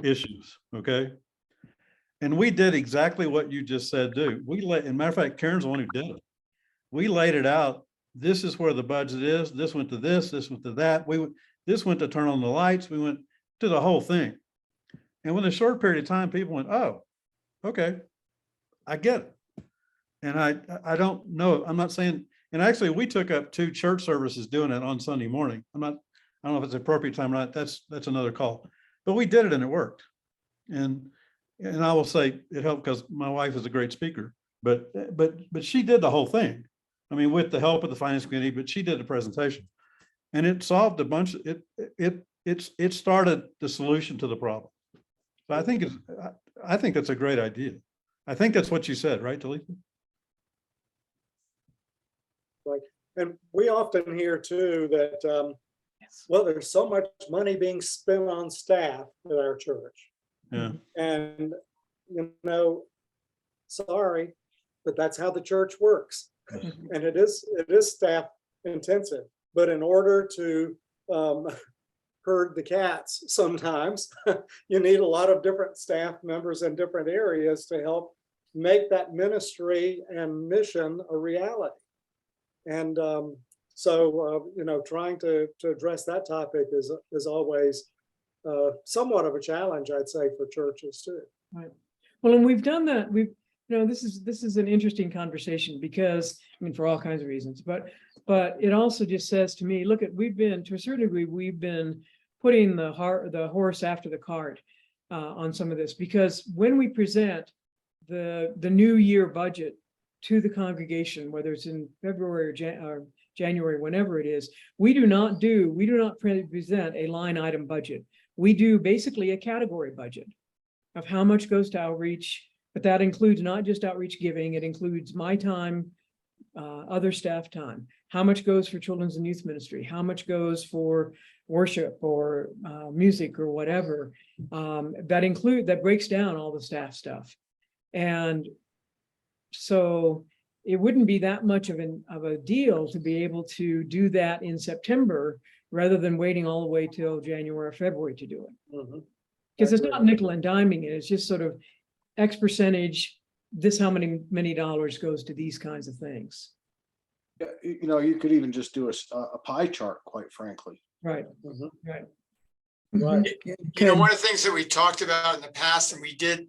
issues, okay? And we did exactly what you just said, do. As a matter of fact, Karen's the one who did it. We laid it out. This is where the budget is. This went to this went to that. This went to turn on the lights. We went to the whole thing. And within a short period of time, people went, oh, okay, I get it. And I don't know, I'm not saying, and actually we took up 2 church services doing it on Sunday morning. I don't know if it's the appropriate time or not. That's another call, but we did it and it worked. And I will say it helped because my wife is a great speaker, but she did the whole thing. I mean, with the help of the finance committee, but she did the presentation and it solved a bunch of it started the solution to the problem. So I think that's a great idea. I think that's what you said, right, Talitha? And we often hear too that, well, there's so much money being spent on staff at our church. Yeah. And, you know, sorry, but that's how the church works. And it is staff intensive, but in order to herd the cats, sometimes you need a lot of different staff members in different areas to help make that ministry and mission a reality. And you know, trying to address that topic is always somewhat of a challenge, I'd say, for churches too. Right. Well, and we've done that. This is an interesting conversation because, I mean, for all kinds of reasons, but it also just says to me, look, we've been, to a certain degree, we've been putting the horse after the cart on some of this, because when we present the new year budget to the congregation, whether it's in February or January, whenever it is, we do not present a line item budget. We do basically a category budget of how much goes to outreach, but that includes not just outreach giving, it includes my time, other staff time, how much goes for children's and youth ministry, how much goes for worship or music or whatever, that breaks down all the staff stuff. And so it wouldn't be that much of a deal to be able to do that in September rather than waiting all the way till January or February to do it. Because it's not nickel and diming it, it's just sort of X percentage, this how many dollars goes to these kinds of things. Yeah, you know, you could even just do a pie chart, quite frankly. Right. Right. You know, one of the things that we talked about in the past, and we did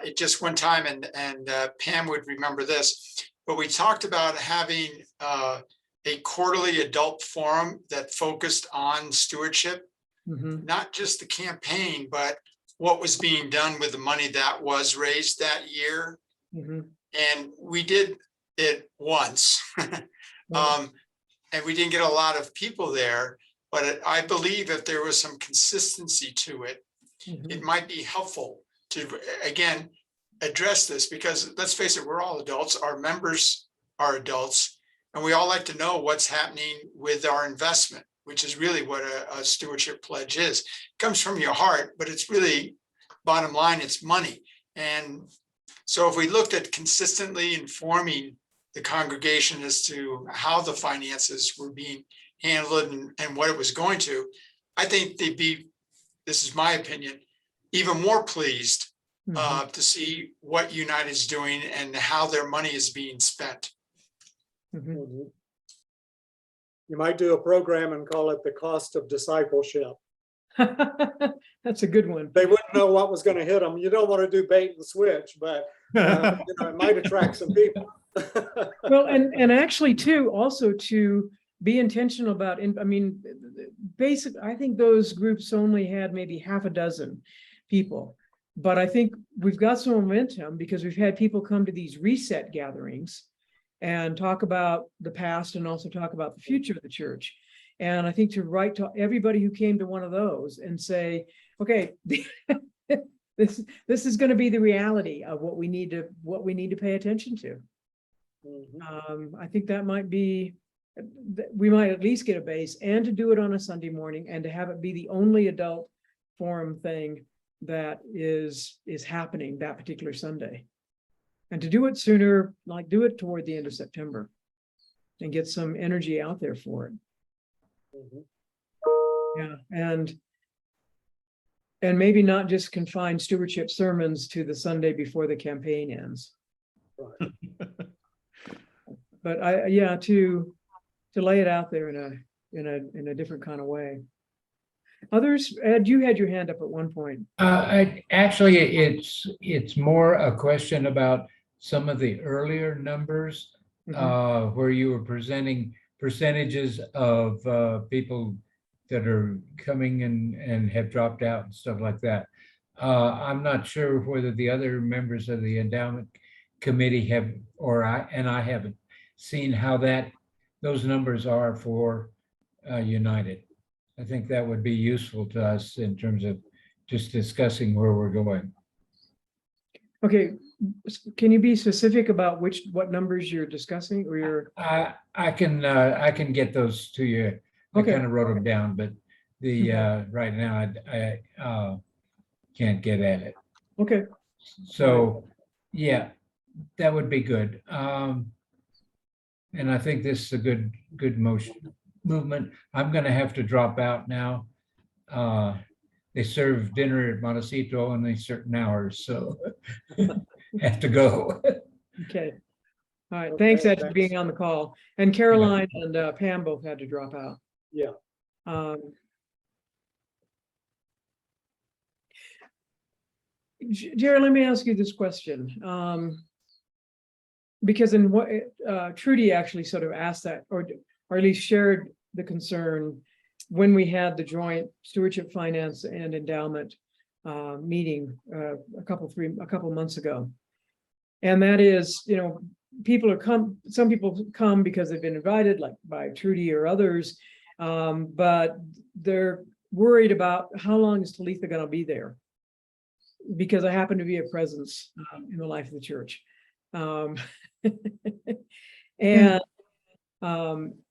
it just one time, and Pam would remember this, but we talked about having a quarterly adult forum that focused on stewardship, not just the campaign, but what was being done with the money that was raised that year. And we did it once, and we didn't get a lot of people there, but I believe if there was some consistency to it, it might be helpful to, again, address this, because let's face it, we're all adults, our members are adults, and we all like to know what's happening with our investment, which is really what a stewardship pledge is. It comes from your heart, but it's really, bottom line, it's money. And so if we looked at consistently informing the congregation as to how the finances were being handled and what it was going to, I think they'd be, this is my opinion, even more pleased to see what United's doing and how their money is being spent. You might do a program and call it the cost of discipleship. That's a good one. They wouldn't know what was going to hit them. You don't want to do bait and switch, but you know, it might attract some people. Well, and actually too, also to be intentional about, I mean, I think those groups only had maybe half a dozen people. But I think we've got some momentum because we've had people come to these reset gatherings and talk about the past and also talk about the future of the church. And I think to write to everybody who came to one of those and say, okay, this is going to be the reality of what we need to pay attention to. I think that might be, we might at least get a base, and to do it on a Sunday morning and to have it be the only adult forum thing that is happening that particular Sunday. And to do it sooner, like do it toward the end of September and get some energy out there for it. Yeah, and maybe not just confine stewardship sermons to the Sunday before the campaign ends. But to lay it out there in a different kind of way. Others, Ed, you had your hand up at one point. Actually, it's more a question about some of the earlier numbers where you were presenting percentages of people that are coming and have dropped out and stuff like that. I'm not sure whether the other members of the endowment committee have, I haven't seen how those numbers are for United. I think that would be useful to us in terms of just discussing where we're going. Okay, can you be specific about what numbers you're discussing, or you're? I can get those to you. Okay. I kind of wrote them down, but the right now I can't get at it. Okay. So yeah, that would be good. And I think this is a good movement. I'm going to have to drop out now. They serve dinner at Montecito only certain hours, so have to go. Okay. All right. Okay, Thanks, Ed, for thanks. being on the call. And Caroline and Pam both had to drop out. Yeah. Jerry, let me ask you this question. Because in what Trudy actually sort of asked that, or at least shared the concern when we had the joint stewardship, finance, and endowment meeting a couple months ago. And that is, some people come because they've been invited, like by Trudy or others, but they're worried about how long is Talitha going to be there, because I happen to be a presence in the life of the church. And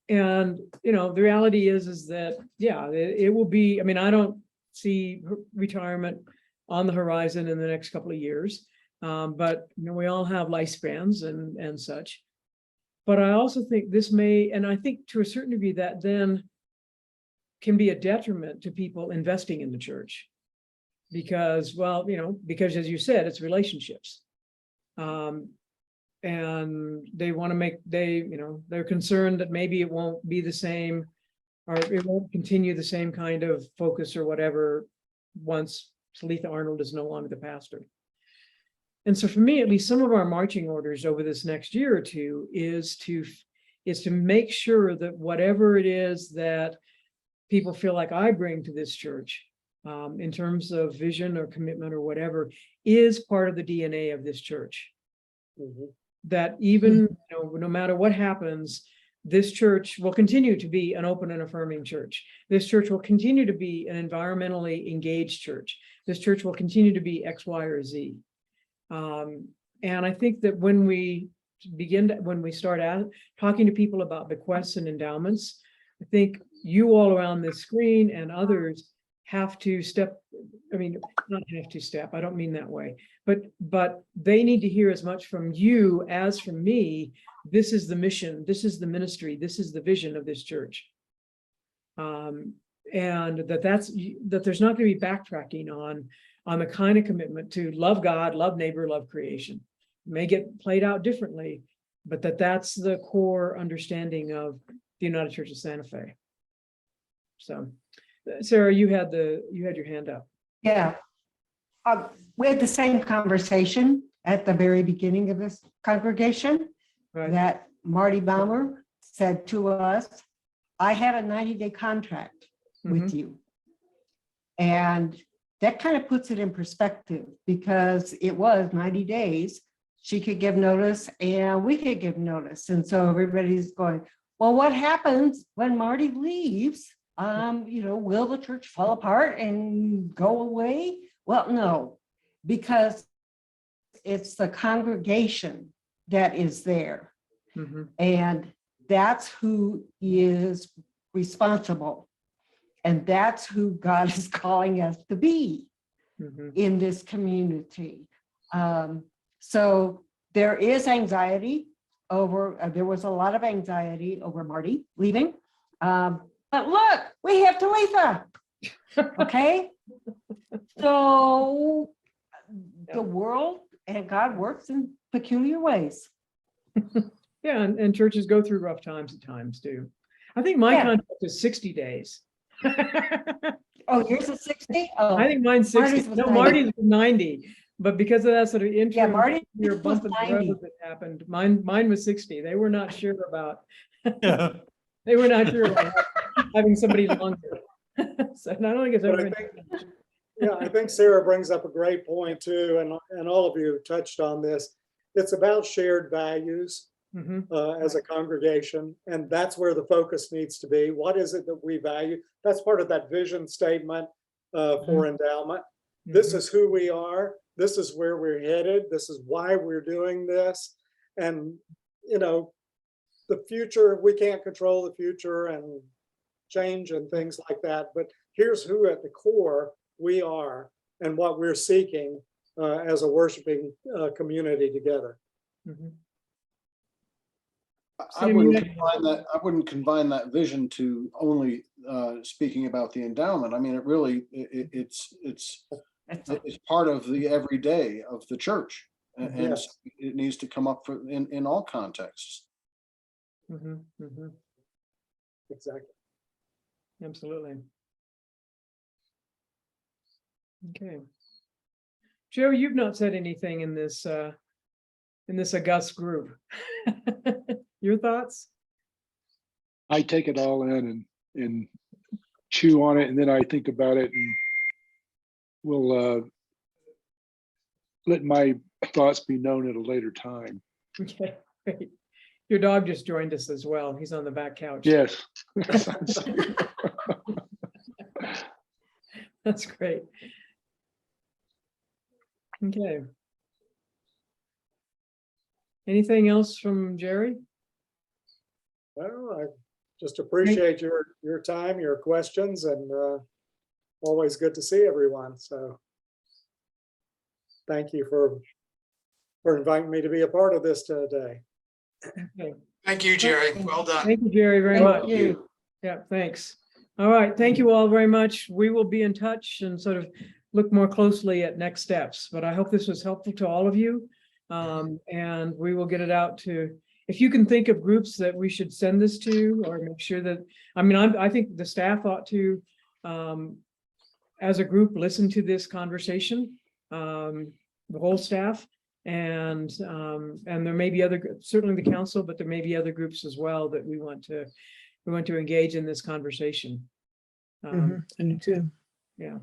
the reality is that, yeah, it will be, I mean, I don't see retirement on the horizon in the next couple of years. But we all have lifespans and such. But I also think this may, and I think to a certain degree that then can be a detriment to people investing in the church. Because, because as you said, it's relationships. And they want to they're concerned that maybe it won't be the same, or it won't continue the same kind of focus or whatever once Talitha Arnold is no longer the pastor. And so for me, at least, some of our marching orders over this next year or two is to make sure that whatever it is that people feel like I bring to this church in terms of vision or commitment or whatever is part of the DNA of this church. That even, no matter what happens, this church will continue to be an open and affirming church. This church will continue to be an environmentally engaged church. This church will continue to be X, Y, or Z. And I think that when we start out talking to people about bequests and endowments, I think you all around this screen and others have to step, not have to step, I don't mean that way, but they need to hear as much from you as from me. This is the mission, this is the ministry, this is the vision of this church. And that there's not going to be backtracking on the kind of commitment to love God, love neighbor, love creation. It may get played out differently, but that's the core understanding of the United Church of Santa Fe. So, Sarah, you had your hand up. Yeah. We had the same conversation at the very beginning of this congregation, Right. that Marty Baumer said to us, I had a 90-day contract with Mhm. you. And that kind of puts it in perspective because it was 90 days. She could give notice and we could give notice. And so everybody's going, well, what happens when Marty leaves? Will the church fall apart and go away? Well, no, because it's the congregation that is there. Mhm. And that's who is responsible. And that's who God is calling us to be Mhm. in this community. So there is anxiety over, there was a lot of anxiety over Marty leaving. But look, we have Talitha. Okay. So the world and God works in peculiar ways. Yeah, and churches go through rough times at times too. I think my Yeah. contract is 60 days. Oh, yours is 60? Oh, I think mine's 60. Marty's was No, 90. Marty's was 90, but because of that sort of interim Marty's year was bump in the 90. road that happened, mine was 60. They were not sure about, Yeah. they were not sure about having somebody longer. So not only gets But I everybody. think, yeah, I think Sarah brings up a great point too, and all of you touched on this. It's about shared values Mhm. as a congregation, and that's where the focus needs to be. What is it that we value? That's part of that vision statement for endowment. This Mhm. is who we are. This is where we're headed. This is why we're doing this. And, the future, we can't control the future and change and things like that. But here's who at the core we are and what we're seeking as a worshiping community together. Mhm. I Sam, wouldn't you- confine that, I wouldn't confine that vision to only speaking about the endowment. I mean, it really, it's part of the everyday of the church. And Yes. it needs to come up in all contexts. Mhm. Mhm. Exactly. Absolutely. Okay. Joe, you've not said anything in this august group. Your thoughts? I take it all in and chew on it, and then I think about it, and will let my thoughts be known at a later time. Okay, great. Your dog just joined us as well. He's on the back couch. Yes. That's great. Okay. Anything else from Jerry? Well, I just appreciate your time, your questions, and always good to see everyone. So thank you for inviting me to be a part of this today. Okay. Thank you, Jerry. Well done. Thank you, Jerry, very much. Thank you. Yeah, thanks. All right, thank you all very much. We will be in touch and sort of look more closely at next steps, but I hope this was helpful to all of you. And we will get it out to, if you can think of groups that we should send this to, or make sure that, I think the staff ought to, as a group, listen to this conversation, the whole staff. And there may be certainly the council, but there may be other groups as well that we want to engage in this conversation. I do too. Yeah.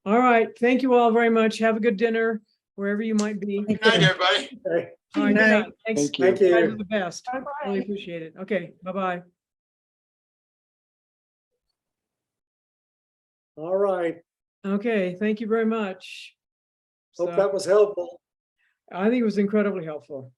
All right. Thank you all very much. Have a good dinner wherever you might be. Good night, everybody. Okay. All right, good night. Thanks. Thank you. Thank You guys you. are the best. Really appreciate it. Okay. Bye-bye. All right. Okay. Thank you very much. Hope So, that was helpful. I think it was incredibly helpful.